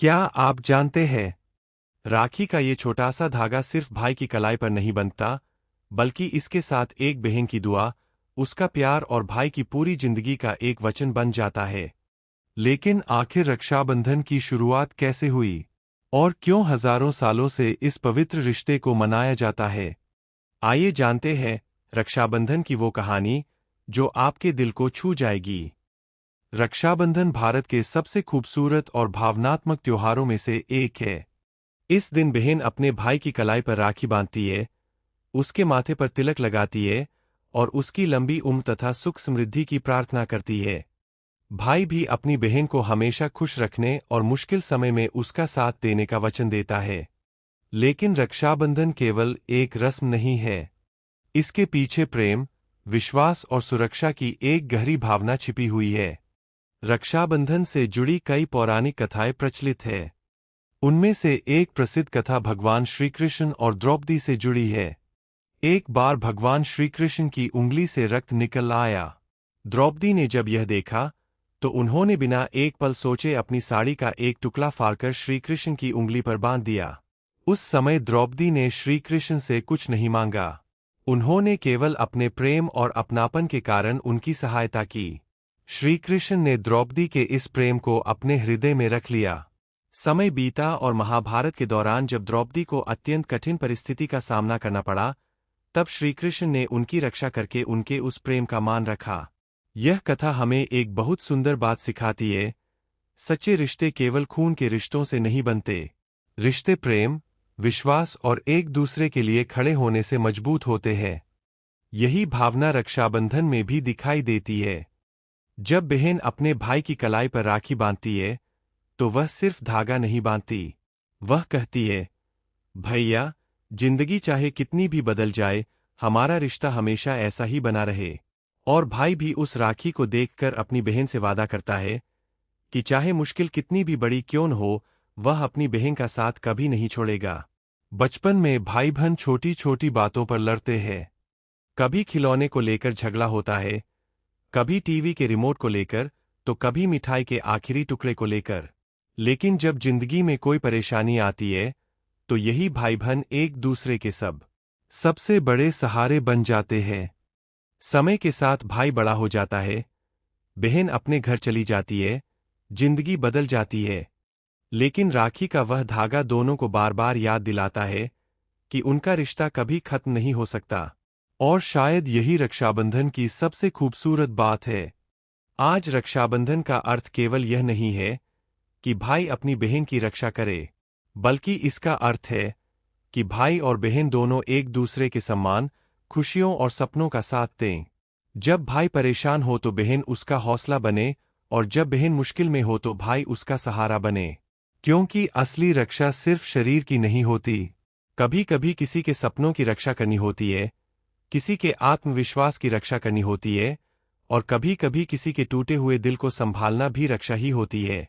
क्या आप जानते हैं, राखी का ये छोटा सा धागा सिर्फ भाई की कलाई पर नहीं बंधता, बल्कि इसके साथ एक बहन की दुआ, उसका प्यार और भाई की पूरी जिंदगी का एक वचन बन जाता है। लेकिन आखिर रक्षाबंधन की शुरुआत कैसे हुई? और क्यों हजारों सालों से इस पवित्र रिश्ते को मनाया जाता है? आइए जानते हैं रक्षाबंधन की वो कहानी जो आपके दिल को छू जाएगी। रक्षाबंधन भारत के सबसे खूबसूरत और भावनात्मक त्योहारों में से एक है। इस दिन बहन अपने भाई की कलाई पर राखी बांधती है, उसके माथे पर तिलक लगाती है और उसकी लंबी उम्र तथा सुख समृद्धि की प्रार्थना करती है। भाई भी अपनी बहन को हमेशा खुश रखने और मुश्किल समय में उसका साथ देने का वचन देता है। लेकिन रक्षाबंधन केवल एक रस्म नहीं है। इसके पीछे प्रेम, विश्वास और सुरक्षा की एक गहरी भावना छिपी हुई है। रक्षाबंधन से जुड़ी कई पौराणिक कथाएं प्रचलित है। उनमें से एक प्रसिद्ध कथा भगवान श्रीकृष्ण और द्रौपदी से जुड़ी है। एक बार भगवान श्रीकृष्ण की उंगली से रक्त निकल आया। द्रौपदी ने जब यह देखा, तो उन्होंने बिना एक पल सोचे अपनी साड़ी का एक टुकड़ा फाड़कर श्रीकृष्ण की उंगली पर बांध दिया। उस समय द्रौपदी ने श्रीकृष्ण से कुछ नहीं मांगा। उन्होंने केवल अपने प्रेम और अपनापन के कारण उनकी सहायता की। श्रीकृष्ण ने द्रौपदी के इस प्रेम को अपने हृदय में रख लिया। समय बीता और महाभारत के दौरान जब द्रौपदी को अत्यंत कठिन परिस्थिति का सामना करना पड़ा, तब श्रीकृष्ण ने उनकी रक्षा करके उनके उस प्रेम का मान रखा। यह कथा हमें एक बहुत सुंदर बात सिखाती है। सच्चे रिश्ते केवल खून के रिश्तों से नहीं बनते। रिश्ते प्रेम, विश्वास और एक दूसरे के लिए खड़े होने से मजबूत होते हैं। यही भावना रक्षाबंधन में भी दिखाई देती है। जब बहन अपने भाई की कलाई पर राखी बांधती है, तो वह सिर्फ धागा नहीं बांधती। वह कहती है, भैया, जिंदगी चाहे कितनी भी बदल जाए, हमारा रिश्ता हमेशा ऐसा ही बना रहे। और भाई भी उस राखी को देखकर अपनी बहन से वादा करता है कि चाहे मुश्किल कितनी भी बड़ी क्यों न हो, वह अपनी बहन का साथ कभी नहीं छोड़ेगा। बचपन में भाई बहन छोटी छोटी बातों पर लड़ते हैं। कभी खिलौने को लेकर झगड़ा होता है, कभी टीवी के रिमोट को लेकर, तो कभी मिठाई के आखिरी टुकड़े को लेकर। लेकिन जब जिंदगी में कोई परेशानी आती है, तो यही भाई बहन एक दूसरे के सबसे बड़े सहारे बन जाते हैं। समय के साथ भाई बड़ा हो जाता है, बहन अपने घर चली जाती है, जिंदगी बदल जाती है। लेकिन राखी का वह धागा दोनों को बार बार याद दिलाता है कि उनका रिश्ता कभी खत्म नहीं हो सकता। और शायद यही रक्षाबंधन की सबसे खूबसूरत बात है। आज रक्षाबंधन का अर्थ केवल यह नहीं है कि भाई अपनी बहन की रक्षा करे, बल्कि इसका अर्थ है कि भाई और बहन दोनों एक दूसरे के सम्मान, खुशियों और सपनों का साथ दें। जब भाई परेशान हो तो बहन उसका हौसला बने, और जब बहन मुश्किल में हो तो भाई उसका सहारा बने। क्योंकि असली रक्षा सिर्फ शरीर की नहीं होती। कभी कभी किसी के सपनों की रक्षा करनी होती है, किसी के आत्मविश्वास की रक्षा करनी होती है, और कभी कभी किसी के टूटे हुए दिल को संभालना भी रक्षा ही होती है।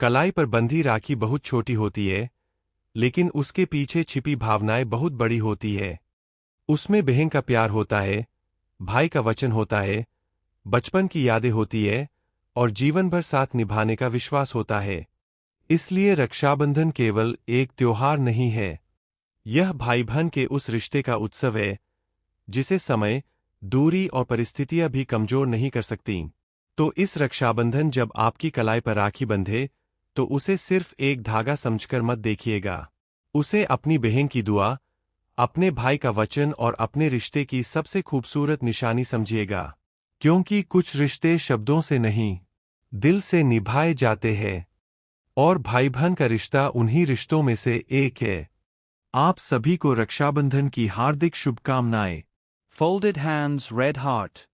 कलाई पर बंधी राखी बहुत छोटी होती है, लेकिन उसके पीछे छिपी भावनाएं बहुत बड़ी होती है। उसमें बहन का प्यार होता है, भाई का वचन होता है, बचपन की यादें होती है, और जीवन भर साथ निभाने का विश्वास होता है। इसलिए रक्षाबंधन केवल एक त्योहार नहीं है, यह भाई बहन के उस रिश्ते का उत्सव है जिसे समय, दूरी और परिस्थितियां भी कमजोर नहीं कर सकती। तो इस रक्षाबंधन जब आपकी कलाई पर राखी बंधे, तो उसे सिर्फ एक धागा समझकर मत देखिएगा। उसे अपनी बहन की दुआ, अपने भाई का वचन और अपने रिश्ते की सबसे खूबसूरत निशानी समझिएगा। क्योंकि कुछ रिश्ते शब्दों से नहीं, दिल से निभाए जाते हैं। और भाई बहन का रिश्ता उन्हीं रिश्तों में से एक है। आप सभी को रक्षाबंधन की हार्दिक शुभकामनाएं। Folded hands, red heart.